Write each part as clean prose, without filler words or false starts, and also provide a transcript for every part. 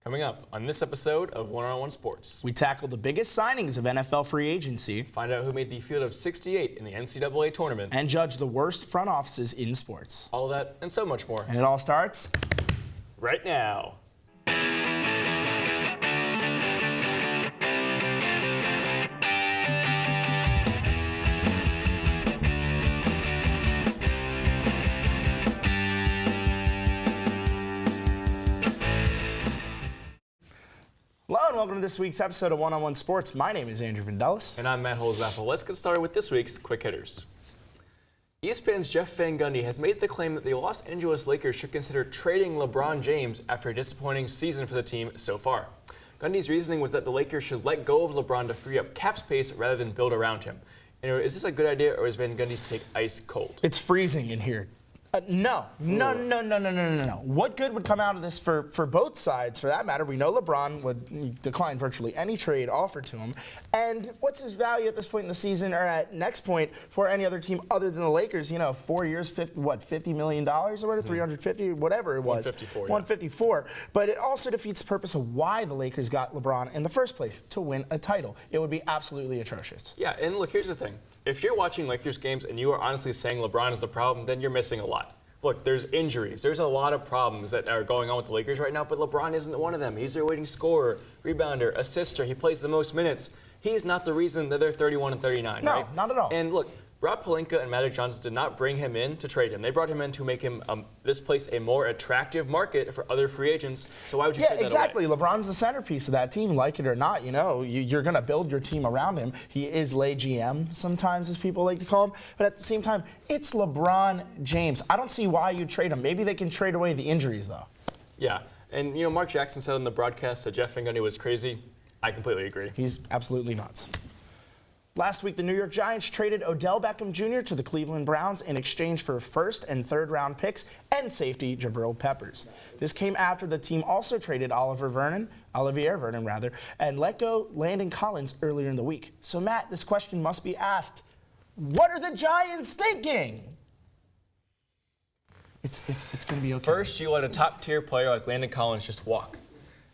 Coming up on this episode of One-on-One Sports, we tackle the biggest signings of NFL free agency, find out who made the field of 68 in the NCAA tournament, and judge the worst front offices in sports. All that and so much more. And it all starts right now. Hello and welcome to this week's episode of One-on-One Sports. My name is Andrew Vandellis. And I'm Matt Holzapfel. Let's get started with this week's Quick Hitters. ESPN's Jeff Van Gundy has made the claim that the Los Angeles Lakers should consider trading LeBron James after a disappointing season for the team so far. Gundy's reasoning was that the Lakers should let go of LeBron to free up cap space rather than build around him. Anyway, is this a good idea or is Van Gundy's take ice cold? It's freezing in here. No. What good would come out of this for both sides, for that matter? We know LeBron would decline virtually any trade offered to him. And what's his value at this point in the season, or at next point, for any other team other than the Lakers? You know, 4 years, $50 million or whatever, 350, whatever it was. 154, yeah. 154. But it also defeats the purpose of why the Lakers got LeBron in the first place, to win a title. It would be absolutely atrocious. Yeah, and look, here's the thing. If you're watching Lakers games and you are honestly saying LeBron is the problem, then you're missing a lot. Look, there's injuries. There's a lot of problems that are going on with the Lakers right now, but LeBron isn't one of them. He's their leading scorer, rebounder, assister. He plays the most minutes. He's not the reason that they're 31 and 39, no, right? No, not at all. And look, Rob Pelinka and Magic Johnson did not bring him in to trade him. They brought him in to make him this place a more attractive market for other free agents. So why would you trade that away? Yeah, exactly. LeBron's the centerpiece of that team, like it or not. You know, you're going to build your team around him. He is lay GM sometimes, as people like to call him. But at the same time, it's LeBron James. I don't see why you trade him. Maybe they can trade away the injuries, though. Yeah, and you know, Mark Jackson said on the broadcast that Jeff Van Gundy was crazy. I completely agree. He's absolutely nuts. Last week, the New York Giants traded Odell Beckham Jr. to the Cleveland Browns in exchange for first and third round picks and safety Jabril Peppers. This came after the team also traded Olivier Vernon, and let go Landon Collins earlier in the week. So, Matt, this question must be asked. What are the Giants thinking? It's going to be okay. First, you let a top-tier player like Landon Collins just walk.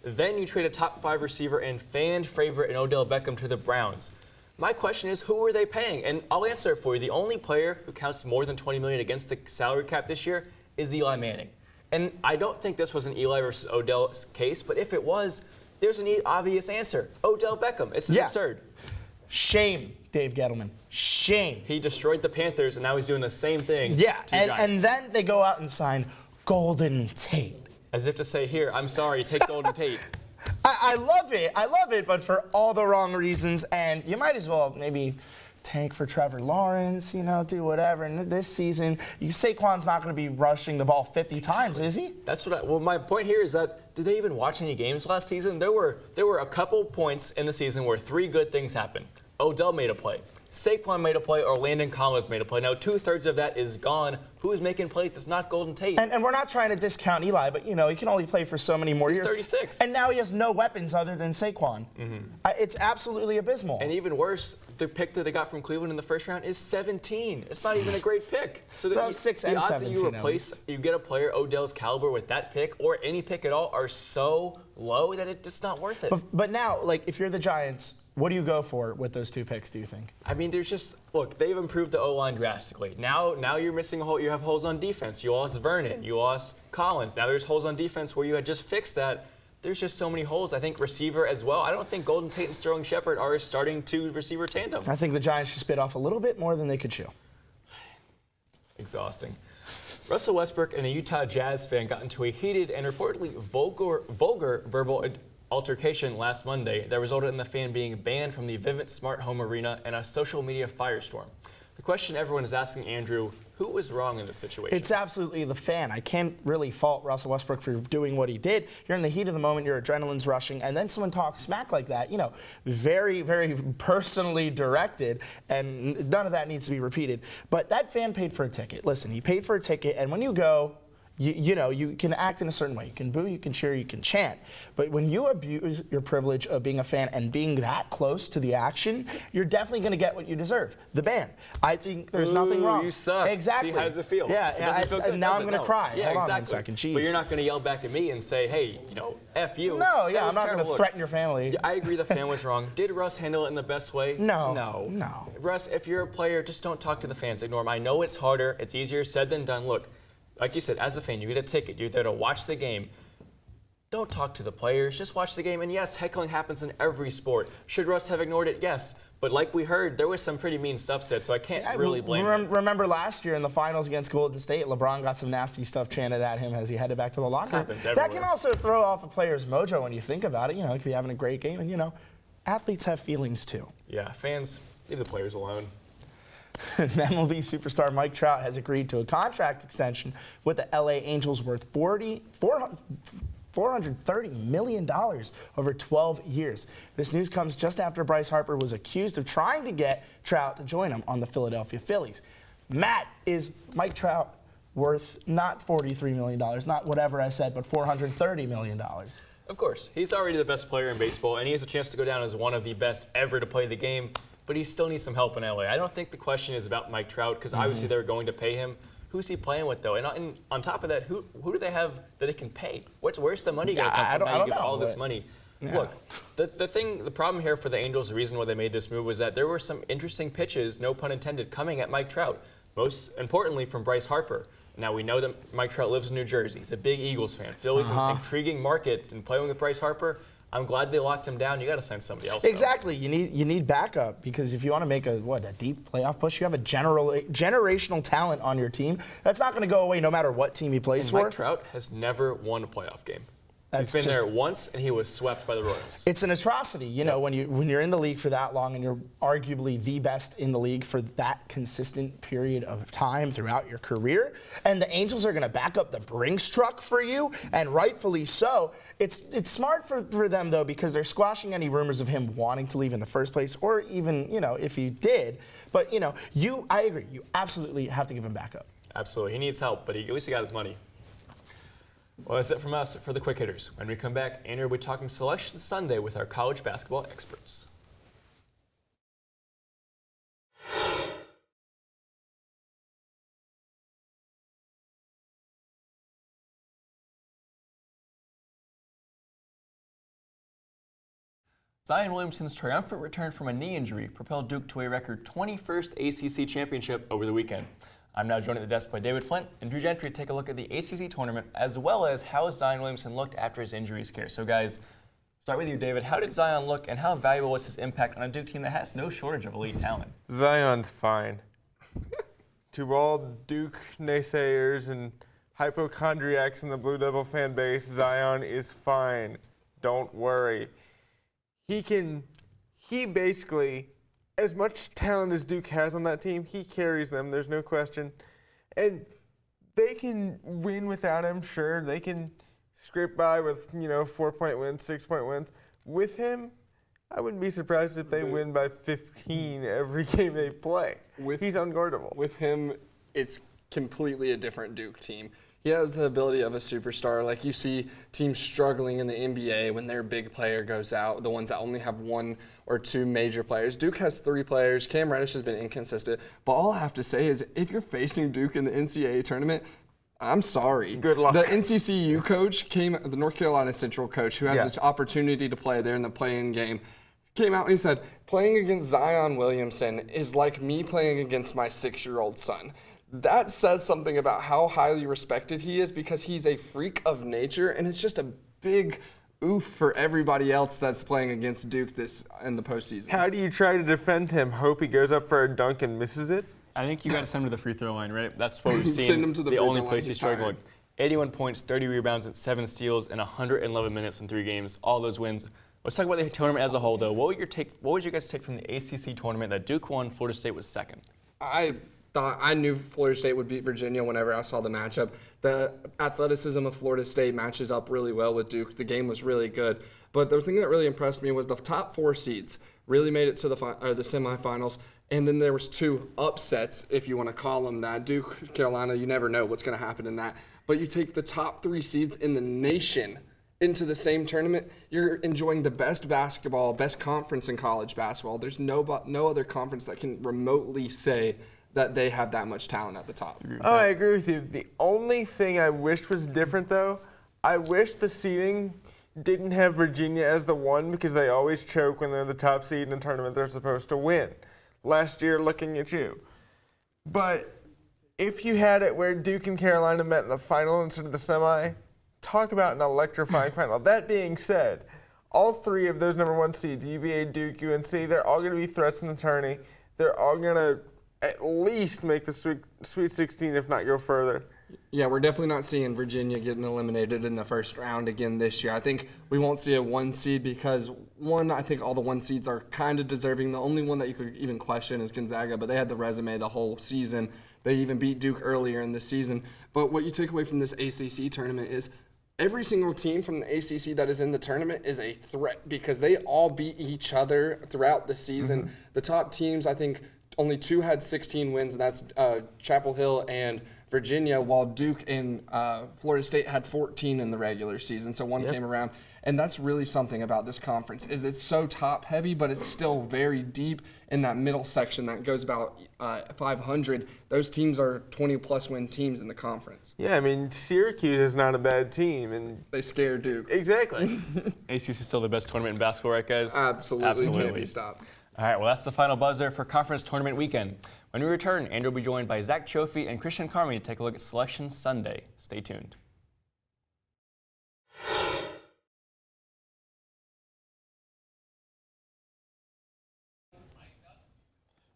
Then you trade a top-5 receiver and fan favorite in Odell Beckham to the Browns. My question is, who are they paying? And I'll answer it for you. The only player who counts more than $20 million against the salary cap this year is Eli Manning. And I don't think this was an Eli versus Odell case, but if it was, there's an obvious answer. Odell Beckham. This is absurd. Shame, Dave Gettleman. Shame. He destroyed the Panthers, and now he's doing the same thing. Yeah, and then they go out and sign Golden Tate. As if to say, here, I'm sorry, take Golden Tate. I love it, but for all the wrong reasons, and you might as well maybe tank for Trevor Lawrence, you know, do whatever. And this season, Saquon's not going to be rushing the ball 50 times, is he? That's what well, my point here is that, did they even watch any games last season? There were a couple points in the season where three good things happened. Odell made a play. Saquon made a play, or Landon Collins made a play. Now, 2/3 of that is gone. Who's making plays? It's not Golden Tate. And we're not trying to discount Eli, but, you know, he can only play for so many more years. He's 36. And now he has no weapons other than Saquon. Mm-hmm. It's absolutely abysmal. And even worse, the pick that they got from Cleveland in the first round is 17. It's not even a great pick. So the odds that you get a player Odell's caliber with that pick, or any pick at all, are so low that it's just not worth it. But now, like, if you're the Giants, what do you go for with those two picks, do you think? I mean, look, they've improved the O-line drastically. Now you're missing a hole. You have holes on defense. You lost Vernon. You lost Collins. Now there's holes on defense where you had just fixed that. There's just so many holes. I think receiver as well. I don't think Golden Tate and Sterling Shepard are a starting two receiver tandem. I think the Giants should spit off a little bit more than they could chew. Exhausting. Russell Westbrook and a Utah Jazz fan got into a heated and reportedly vulgar verbal altercation last Monday that resulted in the fan being banned from the Vivint Smart Home Arena and a social media firestorm. The question everyone is asking, Andrew, who was wrong in this situation? It's absolutely the fan. I can't really fault Russell Westbrook for doing what he did. You're in the heat of the moment, your adrenaline's rushing, and then someone talks smack like that, you know, very, very personally directed, and none of that needs to be repeated. But that fan paid for a ticket. Listen, he paid for a ticket, and when you go, You can act in a certain way. You can boo, you can cheer, you can chant. But when you abuse your privilege of being a fan and being that close to the action, you're definitely going to get what you deserve, the ban. I think there's nothing wrong. You suck. Exactly. See, how does it feel? Yeah, it doesn't feel good. and now I'm going to cry. Yeah, Hold exactly. on 1 second. Jeez. But you're not going to yell back at me and say, hey, F you. No, yeah, That I'm was not going to terrible. threaten your family. Yeah, I agree the fan was wrong. Did Russ handle it in the best way? No. Russ, if you're a player, just don't talk to the fans. Ignore them. I know it's harder. It's easier said than done. Look, like you said, as a fan, you get a ticket. You're there to watch the game. Don't talk to the players. Just watch the game. And yes, heckling happens in every sport. Should Russ have ignored it? Yes. But like we heard, there was some pretty mean stuff said, so I can't really blame him. Remember last year in the finals against Golden State, LeBron got some nasty stuff chanted at him as he headed back to the locker room. Happens That everywhere. can also throw off a player's mojo when you think about it. He could be having a great game, and athletes have feelings too. Yeah, fans, leave the players alone. MLB superstar Mike Trout has agreed to a contract extension with the LA Angels worth $430 million over 12 years. This news comes just after Bryce Harper was accused of trying to get Trout to join him on the Philadelphia Phillies. Matt, is Mike Trout worth not $43 million, not whatever I said, but $430 million? Of course. He's already the best player in baseball, and he has a chance to go down as one of the best ever to play the game, but he still needs some help in LA. I don't think the question is about Mike Trout, because obviously they're going to pay him. Who's he playing with, though? And on top of that, who do they have that it can pay? Where's the money going to come from? I don't know, all this money. Yeah. Look, the problem here for the Angels, the reason why they made this move was that there were some interesting pitches, no pun intended, coming at Mike Trout. Most importantly, from Bryce Harper. Now, we know that Mike Trout lives in New Jersey. He's a big Eagles fan. Philly's an intriguing market, and playing with Bryce Harper, I'm glad they locked him down. You got to sign somebody else. Exactly. You need backup, because if you want to make a deep playoff push, you have a generational talent on your team. That's not going to go away no matter what team he plays for. Mike Trout has never won a playoff game. That's He's been there once, and he was swept by the Royals. It's an atrocity, when you're in the league for that long and you're arguably the best in the league for that consistent period of time throughout your career, and the Angels are going to back up the Brinks truck for you, and rightfully so. It's smart for them, though, because they're squashing any rumors of him wanting to leave in the first place, or even if he did. But I agree. You absolutely have to give him backup. Absolutely, he needs help, but at least he got his money. Well, that's it from us for the Quick Hitters. When we come back, Andrew will be talking Selection Sunday with our college basketball experts. Zion Williamson's triumphant return from a knee injury propelled Duke to a record 21st ACC championship over the weekend. I'm now joined at the desk by David Flint and Drew Gentry to take a look at the ACC tournament, as well as how Zion Williamson looked after his injury scare. So guys, start with you, David. How did Zion look, and how valuable was his impact on a Duke team that has no shortage of elite talent? Zion's fine. To all Duke naysayers and hypochondriacs in the Blue Devil fan base, Zion is fine. Don't worry. He basically, as much talent as Duke has on that team, he carries them, there's no question. And they can win without him, sure. They can scrape by with, 4-point wins, 6-point wins. With him, I wouldn't be surprised if they win by 15 every game they play. He's unguardable. With him, it's completely a different Duke team. He has the ability of a superstar. Like you see teams struggling in the NBA when their big player goes out, the ones that only have one or two major players. Duke has 3 players. Cam Reddish has been inconsistent. But all I have to say is if you're facing Duke in the NCAA tournament, I'm sorry. Good luck. The NCCU coach the North Carolina Central coach, who has the opportunity to play there in the play-in game, came out and he said, playing against Zion Williamson is like me playing against my 6-year-old son. That says something about how highly respected he is, because he's a freak of nature, and it's just a big oof for everybody else that's playing against Duke in the postseason. How do you try to defend him? Hope he goes up for a dunk and misses it? I think you got to send him to the free throw line, right? That's what we've seen. Send him to the free only throw place line. he's struggling. 81 points, 30 rebounds, and 7 steals in 111 minutes in 3 games. All those wins. Let's talk about the tournament as a whole, though. What would you guys take from the ACC tournament that Duke won, Florida State was second? I knew Florida State would beat Virginia whenever I saw the matchup. The athleticism of Florida State matches up really well with Duke. The game was really good. But the thing that really impressed me was the top 4 seeds really made it to the semifinals. And then there was 2 upsets, if you want to call them that. Duke, Carolina, you never know what's going to happen in that. but you take the top 3 seeds in the nation into the same tournament, you're enjoying the best basketball, best conference in college basketball. There's no other conference that can remotely say that they have that much talent at the top. Oh, I agree with you. The only thing I wished was different, though, I wish the seeding didn't have Virginia as the 1 because they always choke when they're the top seed in a tournament they're supposed to win. Last year, looking at you. But if you had it where Duke and Carolina met in the final instead of the semi, talk about an electrifying final. That being said, all 3 of those number 1 seeds, UVA, Duke, UNC, they're all going to be threats in the tourney. They're all going to at least make the Sweet 16, if not go further. Yeah, we're definitely not seeing Virginia getting eliminated in the first round again this year. I think we won't see a 1 seed because, one, I think all the 1 seeds are kind of deserving. The only one that you could even question is Gonzaga, but they had the resume the whole season. They even beat Duke earlier in the season. But what you take away from this ACC tournament is every single team from the ACC that is in the tournament is a threat because they all beat each other throughout the season. Mm-hmm. The top teams, I think, only 2 had 16 wins, and that's Chapel Hill and Virginia, while Duke and Florida State had 14 in the regular season, so 1 came around. And that's really something about this conference is it's so top-heavy, but it's still very deep in that middle section that goes about 500. Those teams are 20-plus win teams in the conference. Yeah, I mean, Syracuse is not a bad team. And they scare Duke. Exactly. ACC is still the best tournament in basketball, right, guys? Absolutely. Can't be stopped. All right, well, that's the final buzzer for Conference Tournament Weekend. When we return, Andrew will be joined by Zach Chofie and Christian Carmi to take a look at Selection Sunday. Stay tuned.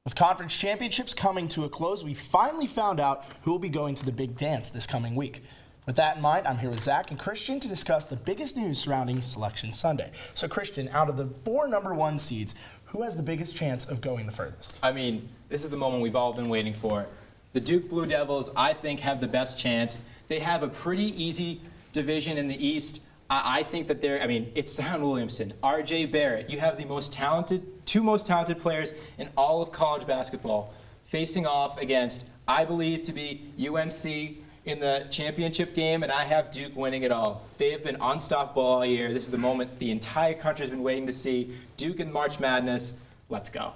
With conference championships coming to a close, we finally found out who will be going to the big dance this coming week. With that in mind, I'm here with Zach and Christian to discuss the biggest news surrounding Selection Sunday. So Christian, out of the 4 number 1 seeds, who has the biggest chance of going the furthest? I mean, this is the moment we've all been waiting for. The Duke Blue Devils, I think, have the best chance. They have a pretty easy division in the East. I think that it's Zion Williamson, R.J. Barrett. You have the 2 most talented players in all of college basketball facing off against, I believe, to be UNC in the championship game, and I have Duke winning it all. They have been unstoppable all year. This is the moment the entire country has been waiting to see. Duke in March Madness. Let's go.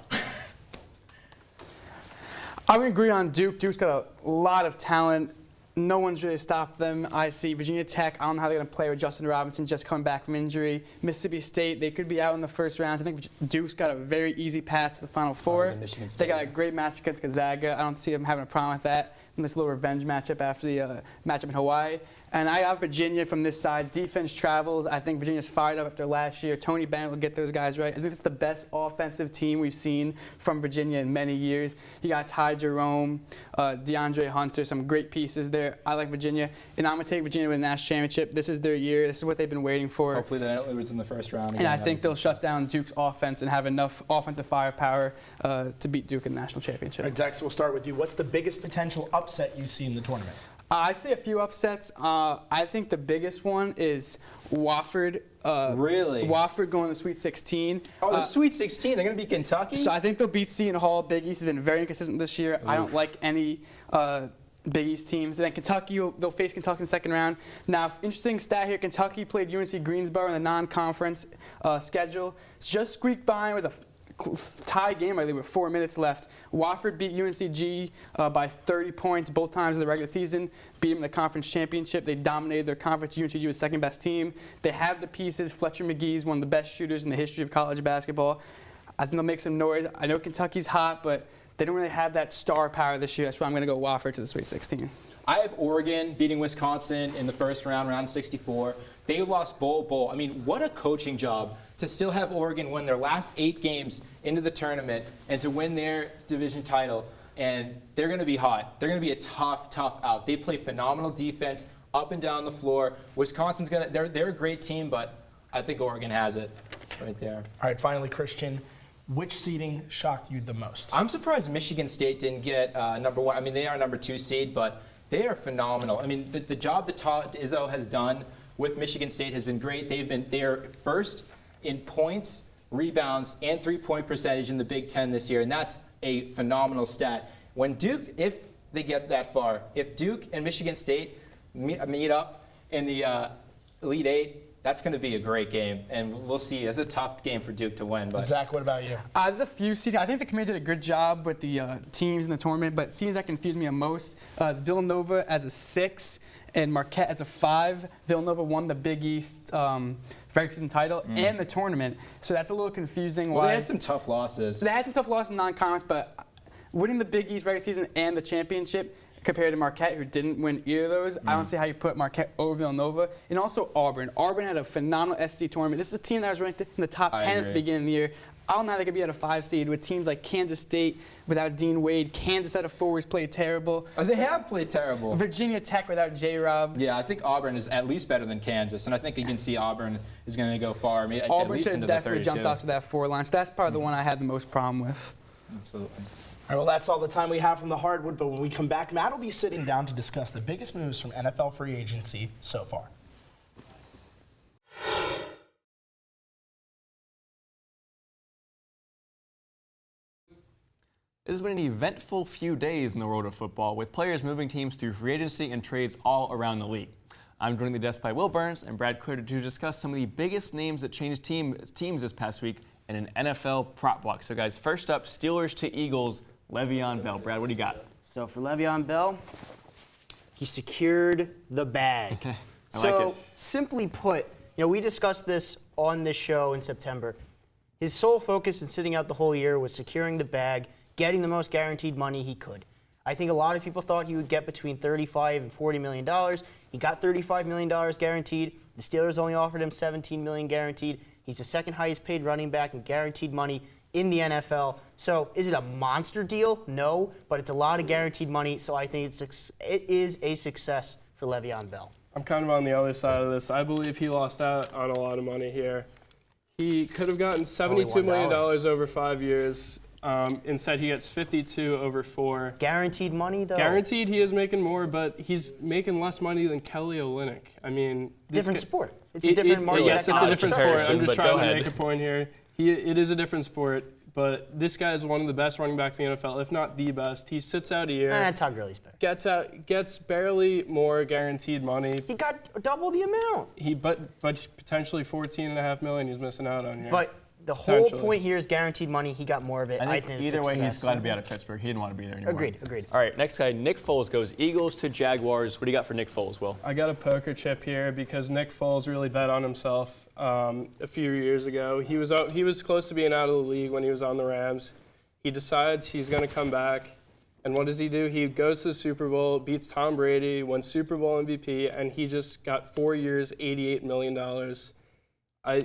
I would agree on Duke. Duke's got a lot of talent. No one's really stopped them. I see Virginia Tech. I don't know how they're going to play with Justin Robinson just coming back from injury. Mississippi State, they could be out in the first round. I think Duke's got a very easy path to the Final Four. They got a great match against Gonzaga. I don't see them having a problem with that in this little revenge matchup after the matchup in Hawaii. And I have Virginia from this side. Defense travels. I think Virginia's fired up after last year. Tony Bennett will get those guys right. I think it's the best offensive team we've seen from Virginia in many years. You got Ty Jerome, DeAndre Hunter, some great pieces there. I like Virginia. And I'm going to take Virginia with the national championship. This is their year. This is what they've been waiting for. Hopefully they don't lose in the first round. And I think they'll shut down Duke's offense and have enough offensive firepower to beat Duke in the national championship. All right, Zach, so we'll start with you. What's the biggest potential upset you see in the tournament? I see a few upsets. I think the biggest one is Wofford. Really? Wofford going to the Sweet 16. Oh, the Sweet 16. They're going to beat Kentucky? So I think they'll beat Seton Hall. Big East has been very inconsistent this year. Oof. I don't like any Big East teams. And then Kentucky, they'll face Kentucky in the second round. Now, interesting stat here. Kentucky played UNC Greensboro in the non-conference schedule. It's just squeaked by. It was a tie game, I believe, with 4 minutes left. Wofford beat UNCG by 30 points both times in the regular season, beat them in the conference championship. They dominated their conference. UNCG was second best team. They have the pieces. Fletcher McGee's one of the best shooters in the history of college basketball. I think they'll make some noise. I know Kentucky's hot, but they don't really have that star power this year. That's why I'm going to go Wofford to the Sweet 16. I have Oregon beating Wisconsin in the first round, round 64. They lost Bowl. I mean, what a coaching job to still have Oregon win their last 8 games into the tournament and to win their division title. And they're going to be hot. They're going to be a tough out. They play phenomenal defense up and down the floor. Wisconsin's they're a great team, but I think Oregon has it right there. All right, finally, Christian, which seeding shocked you the most? I'm surprised Michigan State didn't get number 1. I mean, they are number 2 seed, but they are phenomenal. I mean, the job that Todd Izzo has done with Michigan State has been great. They are first in points, rebounds, and three-point percentage in the Big Ten this year, and that's a phenomenal stat. When Duke, if they get that far, if Duke and Michigan State meet up in the Elite Eight. That's going to be a great game, and we'll see. It's a tough game for Duke to win. But Zach, what about you? There's a few seasons. I think the committee did a good job with the teams in the tournament, but seasons that confused me the most is Villanova as a 6 and Marquette as a 5. Villanova won the Big East regular season title and the tournament, so that's a little confusing. Well, they had some tough losses. They had some tough losses in non-conference, but winning the Big East regular season and the championship compared to Marquette, who didn't win either of those, I don't see how you put Marquette over Villanova. And also Auburn. Auburn had a phenomenal SEC tournament. This is a team that was ranked in the top 10 at the beginning of the year. I don't know how they could be at a 5 seed with teams like Kansas State without Dean Wade. Kansas at a 4 has played terrible. They have played terrible. Virginia Tech without J-Rob. Yeah, I think Auburn is at least better than Kansas, and I think you can see Auburn is going to go far. I mean, at Auburn least should into have the definitely 32. jumped off to that 4 line. So that's probably the one I had the most problem with. Absolutely. All right, well, that's all the time we have from the hardwood, but when we come back, Matt will be sitting down to discuss the biggest moves from NFL free agency so far. This has been an eventful few days in the world of football, with players moving teams through free agency and trades all around the league. I'm joined at the desk by Will Burns and Brad Critter to discuss some of the biggest names that changed teams this past week in an NFL prop block. So, guys, first up, Steelers to Eagles, Le'Veon Bell. Brad, what do you got? So for Le'Veon Bell, he secured the bag. I like it. Simply put, we discussed this on this show in September. His sole focus in sitting out the whole year was securing the bag, getting the most guaranteed money he could. I think a lot of people thought he would get between $35 and $40 million. He got $35 million guaranteed. The Steelers only offered him $17 million guaranteed. He's the second highest paid running back in guaranteed money in the NFL. So is it a monster deal? No, but it's a lot of guaranteed money, so I think it is a success for Le'Veon Bell. I'm kind of on the other side of this. I believe he lost out on a lot of money here. He could have gotten $72 million over 5 years. Instead, he gets 52 over 4. Guaranteed money, though? Guaranteed, he is making more, but he's making less money than Kelly Olynyk. I mean, Different sport. It's a different market. Yes, it's a different sport. I'm just but trying go to ahead. make a point here. It is a different sport, but this guy is one of the best running backs in the NFL, if not the best. He sits out a year. Todd Gurley's better. Gets barely more guaranteed money. He got double the amount. But potentially $14.5 million he's missing out on here. But the whole point here is guaranteed money. He got more of it. I think either way, he's success. glad to be out of Pittsburgh. He didn't want to be there anymore. Agreed. All right, next guy, Nick Foles goes Eagles to Jaguars. What do you got for Nick Foles, Will? I got a poker chip here because Nick Foles really bet on himself a few years ago. He was close to being out of the league when he was on the Rams. He decides he's going to come back, and what does he do? He goes to the Super Bowl, beats Tom Brady, wins Super Bowl MVP, and he just got 4 years, $88 million.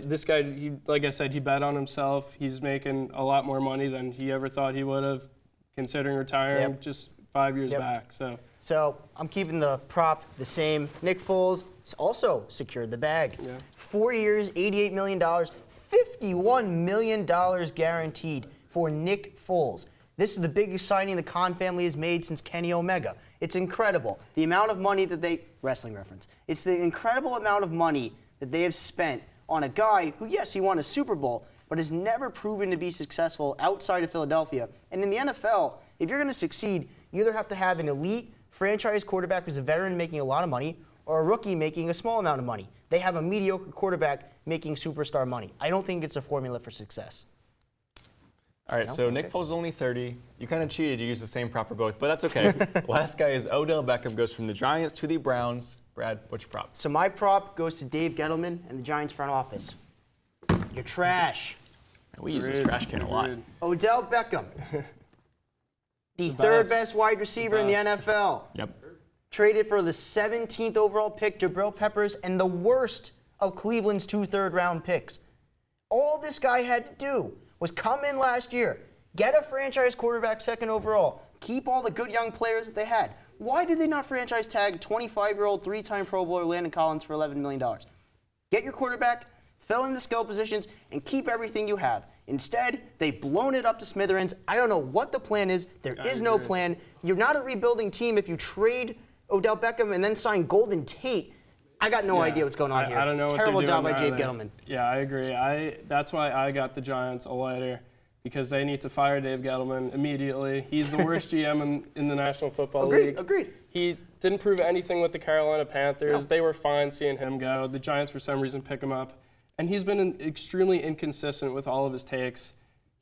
This guy, like I said, he bet on himself. He's making a lot more money than he ever thought he would have, considering retiring just 5 years back. So I'm keeping the prop the same. Nick Foles also secured the bag. 4 years, $88 million, $51 million guaranteed for Nick Foles. This is the biggest signing the Khan family has made since Kenny Omega. It's incredible. The amount of money that wrestling reference. It's the incredible amount of money that they have spent on a guy who, yes, he won a Super Bowl, but has never proven to be successful outside of Philadelphia. And in the NFL, if you're going to succeed, you either have to have an elite franchise quarterback who's a veteran making a lot of money, or a rookie making a small amount of money. They have a mediocre quarterback making superstar money. I don't think it's a formula for success. All right, so Nick Foles is only 30. You kind of cheated. You used the same prop for both, but that's okay. Last guy is Odell Beckham, goes from the Giants to the Browns. Brad, what's your prop? So my prop goes to Dave Gettleman and the Giants front office. You're trash. We use this trash can a lot. Odell Beckham, the third best wide receiver in the NFL. Yep. Traded for the 17th overall pick, Jabril Peppers, and the worst of Cleveland's 2 third-round picks. All this guy had to do was come in last year, get a franchise quarterback second overall, keep all the good young players that they had. Why did they not franchise tag 25-year-old, 3-time Pro Bowler Landon Collins for $11 million? Get your quarterback, fill in the skill positions, and keep everything you have. Instead, they've blown it up to smithereens. I don't know what the plan is. There is no plan. You're not a rebuilding team if you trade Odell Beckham and then sign Golden Tate. I got no idea what's going on here. I don't know what Terrible they're job doing by Dave either. Gettleman. Yeah, I agree. That's why I got the Giants a lighter, because they need to fire Dave Gettleman immediately. He's the worst GM in the National Football League. Agreed. He didn't prove anything with the Carolina Panthers. They were fine seeing him go. The Giants, for some reason, pick him up. And he's been extremely inconsistent with all of his takes.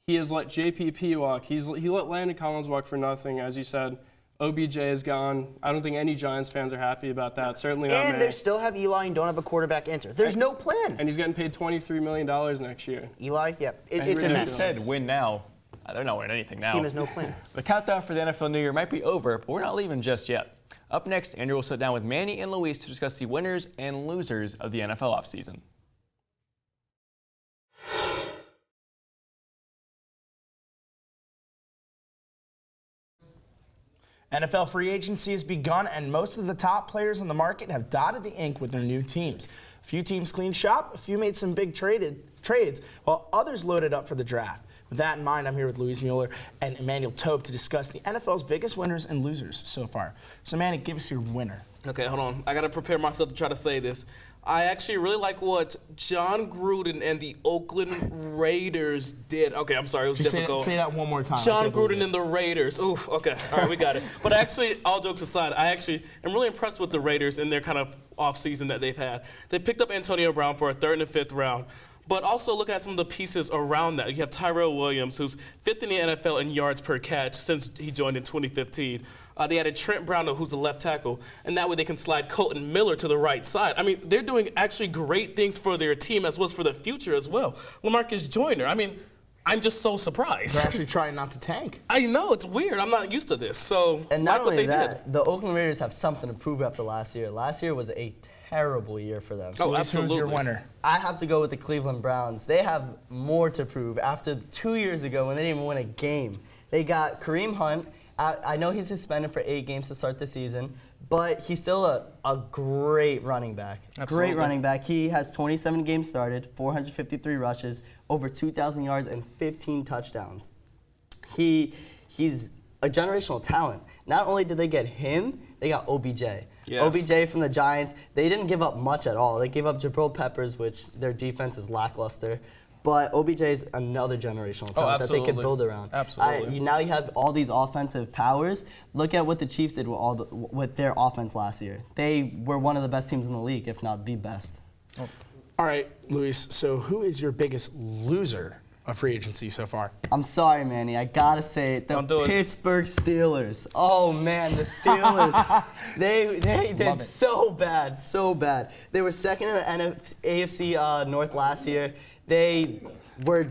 He has let JPP walk. He let Landon Collins walk for nothing, as you said. OBJ is gone. I don't think any Giants fans are happy about that. Certainly not And me. they still have Eli and don't have a quarterback answer. There's no plan. And he's getting paid $23 million next year. Eli, yeah, it's a ridiculous. mess. Said win now. They're not winning anything now. This team has no plan. The countdown for the NFL New Year might be over, but we're not leaving just yet. Up next, Andrew will sit down with Manny and Luis to discuss the winners and losers of the NFL offseason. NFL free agency has begun, and most of the top players on the market have dotted the ink with their new teams. A few teams cleaned shop, a few made some big trades, while others loaded up for the draft. With that in mind, I'm here with Luis Mueller and Emmanuel Tope to discuss the NFL's biggest winners and losers so far. So, Manny, give us your winner. Okay, hold on. I got to prepare myself to try to say this. I actually really like what John Gruden and the Oakland Raiders did. Okay, I'm sorry, it was difficult. Say that one more time. John Gruden and the Raiders. Ooh, okay. All right, we got it. But actually, all jokes aside, I actually am really impressed with the Raiders and their kind of offseason that they've had. They picked up Antonio Brown for a 3rd and a 5th round. But also looking at some of the pieces around that. You have Tyrell Williams, who's 5th in the NFL in yards per catch since he joined in 2015. They added Trent Brown, who's a left tackle, and that way they can slide Colton Miller to the right side. I mean, they're doing actually great things for their team as well as for the future as well. LaMarcus Joyner, I mean, I'm just so surprised. They're actually trying not to tank. I know, it's weird. I'm not used to this. So, And not like what only they that, did. the Oakland Raiders have something to prove after last year. Last year was a terrible year for them. Oh, Luis, who's your absolutely. winner? I have to go with the Cleveland Browns. They have more to prove after 2 years ago when they didn't even win a game. They got Kareem Hunt. I know he's suspended for 8 games to start the season, but he's still a great running back. Absolutely. Great running back. He has 27 games started, 453 rushes, over 2,000 yards, and 15 touchdowns. He's a generational talent. Not only did they get him, they got OBJ. Yes. OBJ from the Giants, they didn't give up much at all. They gave up Jabril Peppers, which their defense is lackluster. But OBJ is another generational talent that they could absolutely. build around. Absolutely. Now you have all these offensive powers. Look at what the Chiefs did with their offense last year. They were one of the best teams in the league, if not the best. All right, Luis, so who is your biggest loser of free agency so far? I'm sorry, Manny. I gotta say it. The Don't do it. Pittsburgh Steelers. Oh man, the Steelers. they did so bad, so bad. They were second in the AFC North last year. They were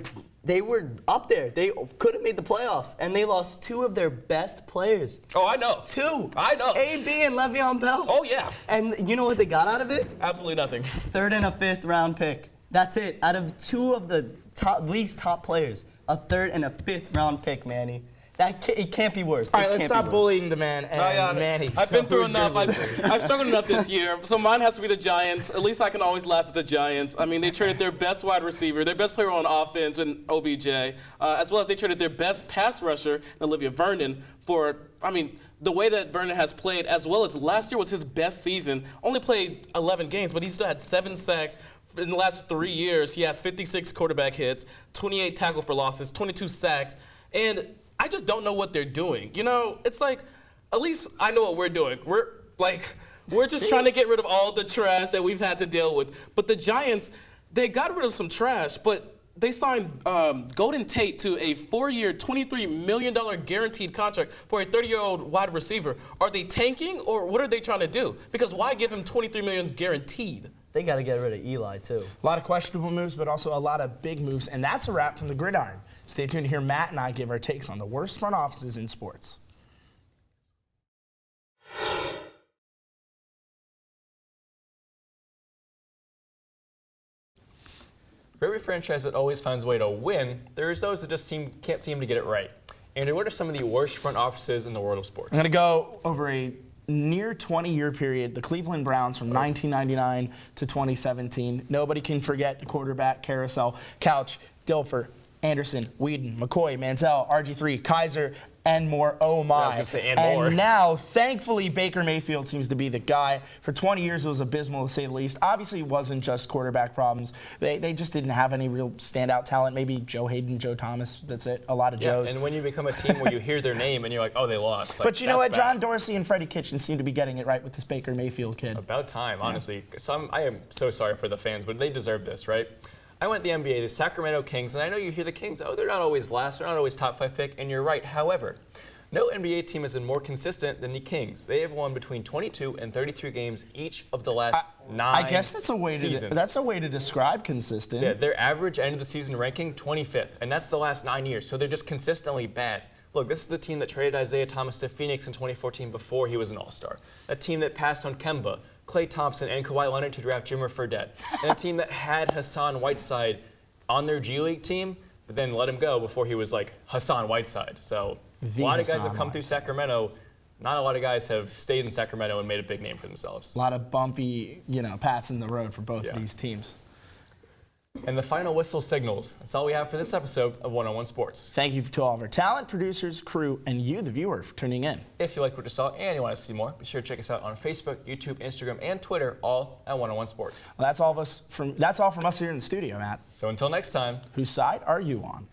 up there. They could have made the playoffs, and they lost 2 of their best players. Oh, I know. 2. I know. AB and Le'Veon Bell. Oh, yeah. And you know what they got out of it? Absolutely nothing. 3rd and a 5th round pick. That's it. Out of 2 of the league's top players, a 3rd and a 5th round pick, Manny. It can't be worse. All right, let's stop bullying the man and Manny. I've So been through who's your enough. loser? I've struggled enough this year. So mine has to be the Giants. At least I can always laugh at the Giants. I mean, they traded their best wide receiver, their best player on offense in OBJ, as well as they traded their best pass rusher, Olivia Vernon, for, I mean, the way that Vernon has played, as well as last year was his best season. Only played 11 games, but he still had 7 sacks. In the last 3 years, he has 56 quarterback hits, 28 tackle for losses, 22 sacks, and I just don't know what they're doing. You know, it's like, at least I know what we're doing. We're just trying to get rid of all the trash that we've had to deal with. But the Giants, they got rid of some trash, but they signed Golden Tate to a 4-year, $23 million guaranteed contract for a 30-year-old wide receiver. Are they tanking, or what are they trying to do? Because why give him $23 million guaranteed? They got to get rid of Eli, too. A lot of questionable moves, but also a lot of big moves. And that's a wrap from the Gridiron. Stay tuned to hear Matt and I give our takes on the worst front offices in sports. For every franchise that always finds a way to win, there's those that just can't seem to get it right. Andrew, what are some of the worst front offices in the world of sports? I'm going to go over a near 20-year period, the Cleveland Browns from 1999 to 2017. Nobody can forget the quarterback carousel. Couch, Dilfer, Anderson, Whedon, McCoy, Manziel, RG3, Kaiser, and more. Oh my. I was gonna say and more. Now, thankfully, Baker Mayfield seems to be the guy. For 20 years, it was abysmal to say the least. Obviously, it wasn't just quarterback problems. They just didn't have any real standout talent. Maybe Joe Hayden, Joe Thomas. That's it. A lot of Joes. And when you become a team where you hear their name and you're like, oh, they lost. Like, But you know what? that's bad. John Dorsey and Freddie Kitchens seem to be getting it right with this Baker Mayfield kid. About time, honestly. I am so sorry for the fans, but they deserve this, right? I went to the NBA, the Sacramento Kings, and I know you hear the Kings, oh, they're not always last, they're not always top 5 pick, and you're right. However, no NBA team has been more consistent than the Kings. They have won between 22 and 33 games each of the last 9 I guess that's a way seasons. that's a way to describe consistent. Yeah, their average end of the season ranking, 25th, and that's the last 9 years, so they're just consistently bad. Look, this is the team that traded Isaiah Thomas to Phoenix in 2014 before he was an All-Star. A team that passed on Kemba, Klay Thompson, and Kawhi Leonard to draft Jimmer Fredette. And a team that had Hassan Whiteside on their G League team, but then let him go before he was like Hassan Whiteside. So a lot of guys have come through Sacramento. Not a lot of guys have stayed in Sacramento and made a big name for themselves. A lot of bumpy, pats in the road for both of these teams. And the final whistle signals. That's all we have for this episode of One-on-One Sports. Thank you to all of our talent, producers, crew, and you, the viewer, for tuning in. If you liked what you saw and you want to see more, be sure to check us out on Facebook, YouTube, Instagram, and Twitter, all at One-on-One Sports. Well, that's all from us here in the studio, Matt. So until next time, Whose side are you on?